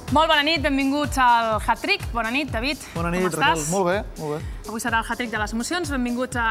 Molt bona nit, benvinguts al Hat-Trick. Bona nit, David. Bona nit, Raquel. Molt bé, molt bé. Avui serà el Hat-Trick de les emocions. Benvinguts a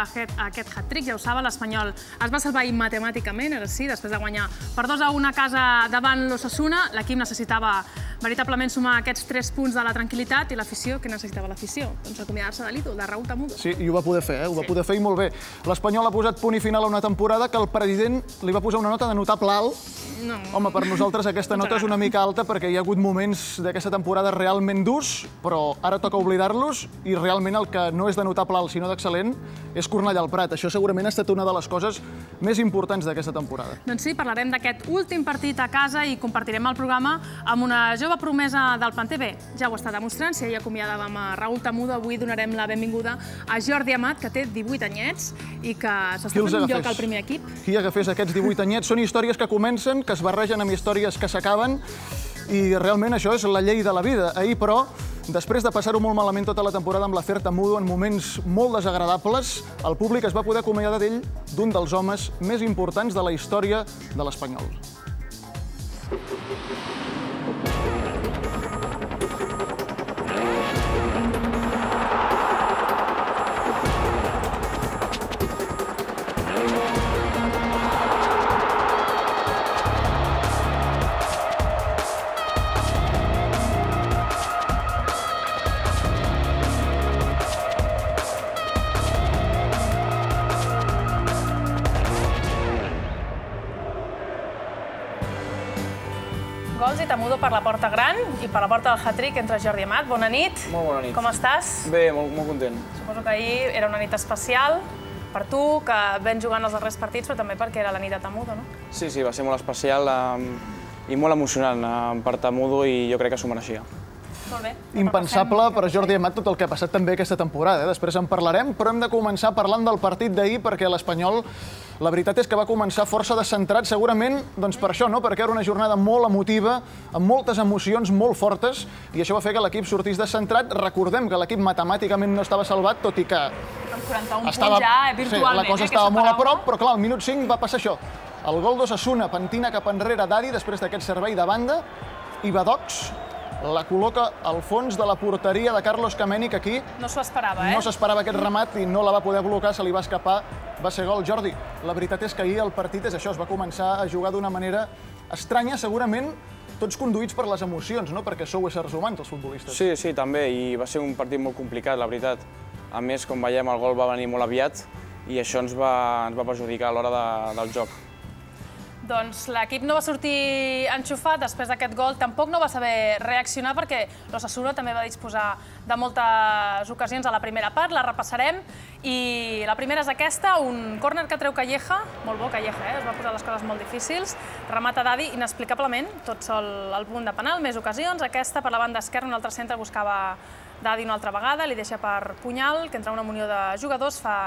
aquest Hat-Trick. Ja ho saben, l'Espanyol es va salvar matemàticament, ara sí, després de guanyar per 2-1 a casa davant l'Osasuna. L'equip necessitava veritablement sumar aquests 3 punts de la tranquil·litat i l'afició. Què necessitava l'afició? Doncs acomiadar-se de l'ídol, de Raúl Tamudo. Sí, i ho va poder fer, ho va poder fer i molt bé. L'Espanyol ha posat punt i final a una temporada que el president li va posar una nota de notable alt. No. Home, per nosaltres aquesta nota és una mica alta perquè hi ha hagut moments d'aquesta temporada realment durs, però ara toca oblidar-los i realment el que no és de notable alt sinó d'excel·lent és Cornellà al Prat. Això segurament ha estat una de les coses més importants d'aquesta temporada. Doncs sí, parlarem d'aquest últim partit a casa i compartirem el programa amb una jove promesa del planter. Bé, ja ho està demostrant, si ahir acomiadàvem a Raúl Tamudo, avui donarem la benvinguda a Jordi Amat, que té 18 anyets i que s'està fent un lloc al primer equip. Qui agafés aquests 18 anyets? Són històries que comencen, que es barregen amb històries que s'acaben i realment això és la llei de la vida. Ahir, però, després de passar-ho molt malament tota la temporada amb l'afer Tamudo en moments molt desagradables, el públic es va poder acomiadar d'ell d'un dels homes més importants de la història de l'Espanyol. Gols i Tamudo per la porta gran i per la porta del Hat-Trick entre Jordi Amat. Bona nit. Molt bona nit. Com estàs? Bé, molt content. Suposo que ahir era una nit especial per tu, que ven jugant els darrers partits, però també perquè era la nit de Tamudo, no? Sí, va ser molt especial i molt emocionant per Tamudo i jo crec que s'ho mereixia. Molt bé. Impensable per Jordi Amat tot el que ha passat també aquesta temporada. Després en parlarem, però hem de començar parlant del partit d'ahir perquè l'Espanyol, la veritat és que va començar força descentrat, segurament doncs per això, no? Perquè era una jornada molt emotiva, amb moltes emocions molt fortes, i això va fer que l'equip sortís descentrat. Recordem que l'equip matemàticament no estava salvat, tot i que amb 41 punts ja, virtualment. La cosa estava molt a prop, però clar, al minut 5 va passar això. El gol d'Osasuna pentina cap enrere Dadi després d'aquest servei de banda, i Badocs la col·loca al fons de la porteria de Carlos Kameni, que aquí no s'ho esperava, no s'esperava aquest remat i no la va poder blocar, se li va escapar, va ser gol. Jordi, la veritat és que ahir el partit és això, es va començar a jugar d'una manera estranya, segurament tots conduïts per les emocions, no? Perquè sou éssers humans, els futbolistes. Sí, també, i va ser un partit molt complicat, la veritat. A més, com veiem, el gol va venir molt aviat i això ens va perjudicar a l'hora del joc. Doncs l'equip no va sortir enxufat després d'aquest gol, tampoc no va saber reaccionar perquè l'Osasuna també va disposar de moltes ocasions a la primera part, la repassarem, i la primera és aquesta, un córner que treu Calleja, molt bo Calleja, es va posar les coses molt difícils, remata Dadi inexplicablement, tot sol al punt de penal, més ocasions, aquesta per la banda esquerra, un altre centre buscava Dadi una altra vegada, li deixa per Punyal, que entra una munió de jugadors, fa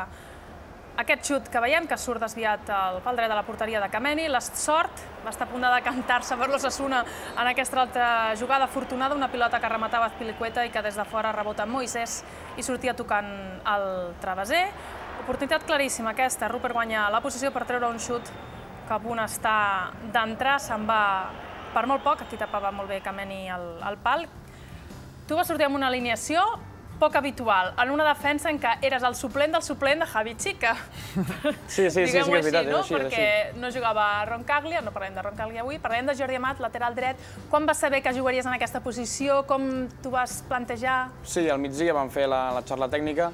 aquest xut que veiem, que surt desviat al pal dret de la porteria de Kameni. La sort va estar a punt de decantar-se per l'Osasuna en aquesta altra jugada afortunada, una pilota que rematava Azpilicueta i que des de fora rebota Moisés i sortia tocant el travesser. Oportunitat claríssima aquesta, Rupert guanya la posició per treure un xut que a punt està d'entrar, se'n va per molt poc, aquí tapava molt bé Kameni al pal. Tu vas sortir amb una alineació poc habitual, en una defensa en què eres el suplent del suplent de Javi Chica. Sí, és veritat, és així. Perquè no jugava Roncaglia, no parlem de Roncaglia avui, parlem de Jordi Amat, lateral dret. Quan vas saber que jugaries en aquesta posició? Com t'ho vas plantejar? Sí, al migdia vam fer la xarra tècnica,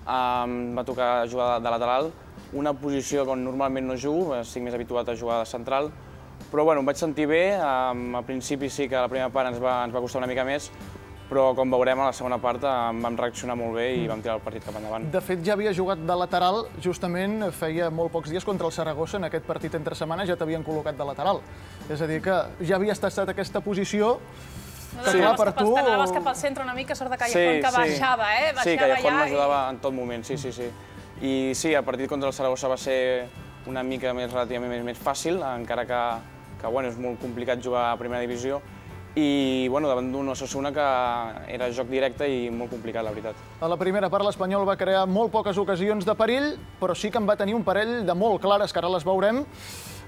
va tocar jugar de lateral, una posició on normalment no jugo, estic més habituat a jugar de central, però bueno, em vaig sentir bé, al principi sí que la primera part ens va costar una mica més, però com veurem a la segona part vam reaccionar molt bé i vam tirar el partit cap endavant. De fet, ja havia jugat de lateral, justament feia molt pocs dies contra el Saragossa, en aquest partit entre setmanes ja t'havien col·locat de lateral. És a dir, que ja havies tastat aquesta posició, que clar, per tu... T'anaves cap al centre una mica, sort de Callejón, que baixava, eh? Sí, Callejón m'ajudava en tot moment, sí. I sí, el partit contra el Saragossa va ser una mica relativament més fàcil, encara que és molt complicat jugar a primera divisió, i davant d'un Osasuna que era joc directe i molt complicat, la veritat. A la primera part l'Espanyol va crear molt poques ocasions de perill, però sí que en va tenir un parell de molt clares, que ara les veurem.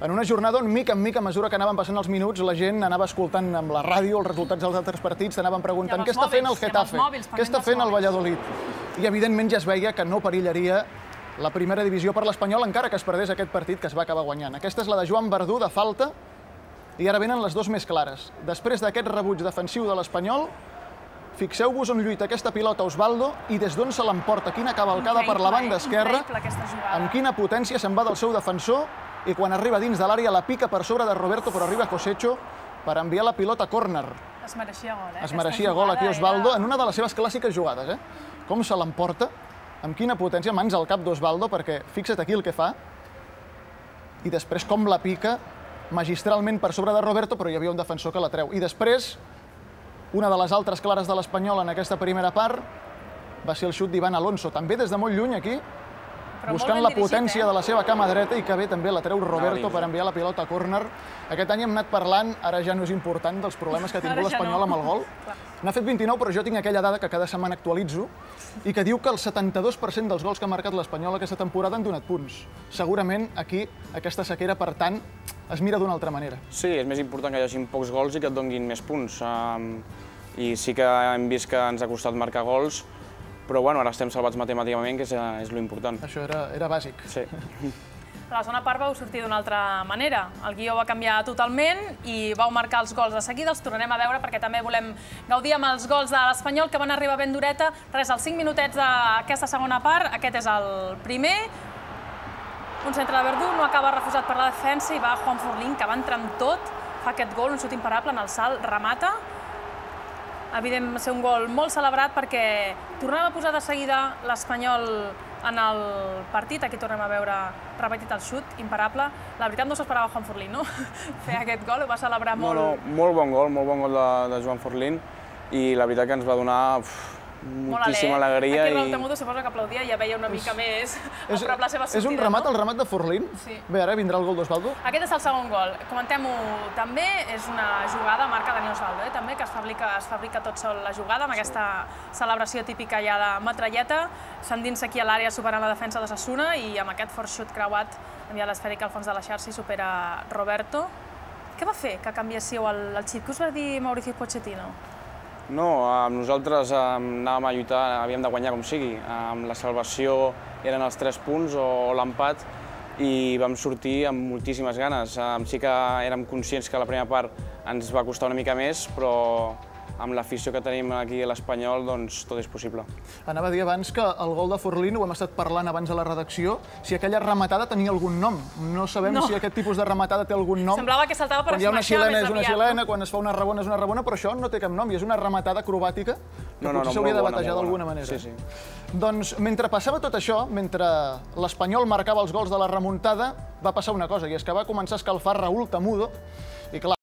en una jornada on, mica en mica, a mesura que anaven passant els minuts, la gent anava escoltant amb la ràdio els resultats dels altres partits, t'anaven preguntant què està fent el Getafe, què està fent el Valladolid. I, evidentment, ja es veia que no perillaria la primera divisió per l'Espanyol, encara que es perdés aquest partit que es va acabar guanyant. Aquesta és la de Joan Verdú, de falta, i ara venen les dues més clares. Després d'aquest rebuig defensiu de l'Espanyol, fixeu-vos on lluita aquesta pilota Osvaldo i des d'on se l'emporta, quina cavalcada per la banda esquerra, amb quina potència se'n va del seu defensor i quan arriba dins de l'àrea la pica per sobre de Roberto, però arriba Cosecho per enviar la pilota a córner. Es mereixia gol, Es mereixia gol aquí Osvaldo en una de les seves clàssiques jugades. Com se l'emporta, amb quina potència, mans al cap d'Osvaldo, perquè fixa't aquí el que fa, i després com la pica magistralment per sobre de Roberto, però hi havia un defensor que la treu. I després, una de les altres clares de l'Espanyol en aquesta primera part va ser el xut d'Ivan Alonso, també des de molt lluny aquí, buscant la potència de la seva cama dreta i que bé també la treu Roberto per enviar la pilota a córner. Aquest any hem anat parlant, ara ja no és important, dels problemes que ha tingut l'Espanyol amb el gol. N'ha fet 29, però jo tinc aquella dada que cada setmana actualitzo i que diu que el 72% dels gols que ha marcat l'Espanyol aquesta temporada han donat punts. Segurament aquí aquesta sequera, per tant, es mira d'una altra manera. Sí, és més important que hi hagi pocs gols i que et donin més punts. I sí que hem vist que ens ha costat marcar gols, però bueno, ara estem salvats matemàticament, que és l'important. Això era bàsic. Sí. A la segona part vau sortir d'una altra manera. El guió va canviar totalment i vau marcar els gols de seguida. Els tornarem a veure perquè també volem gaudir amb els gols de l'Espanyol, que van arribar ben dureta. Res, als 5 minutets d'aquesta segona part, aquest és el primer. Un centre de Verdú, no acaba refusat per la defensa i va Juan Forlín, que va entrar amb tot, fa aquest gol, un xut imparable en el salt, remata. Evident, va ser un gol molt celebrat perquè tornem a posar de seguida l'Espanyol en el partit. Aquí tornem a veure repetit el xut, imparable. La veritat no s'esperava Juan Forlín, no? Fer aquest gol, ho va celebrar molt. No, molt bon gol de Joan Forlín i la veritat que ens va donar moltíssima alegria. Aquí Raúl Temudo suposo que aplaudia i ja veia una mica més a prop la seva sortida. És un remat, el remat de Forlín? Sí. Bé, ara vindrà el gol d'Osvaldo. Aquest és el segon gol. Comentem-ho també, és una jugada, marca Dani Osvaldo, també, que es fabrica tot sol la jugada, amb aquesta celebració típica ja de metralleta. S'endinsa aquí a l'àrea superant la defensa d'Osasuna i amb aquest fort xut creuat envia l'esfèrica al fons de la xarxa i supera Roberto. Què va fer que canviéssiu el xip? Què us va dir Mauricio Pochettino? No, nosaltres anàvem a lluitar, havíem de guanyar com sigui. La salvació eren els 3 punts o l'empat i vam sortir amb moltíssimes ganes. Sí que érem conscients que la primera part ens va costar una mica més, però amb l'afició que tenim aquí a l'Espanyol, doncs tot és possible. Anava a dir abans que el gol de Forlín, ho hem estat parlant abans a la redacció, si aquella rematada tenia algun nom. No sabem si aquest tipus de rematada té algun nom. Semblava que saltava per esmaixar més aviat. Quan hi ha una xilena és una xilena, quan es fa una rabona és una rabona, però això no té cap nom i és una rematada acrobàtica que potser s'hauria de batejar d'alguna manera. Sí, sí. Doncs mentre passava tot això, mentre l'Espanyol marcava els gols de la remuntada, va passar una cosa, i és que va començar a escalfar Raúl Temudo, i clar,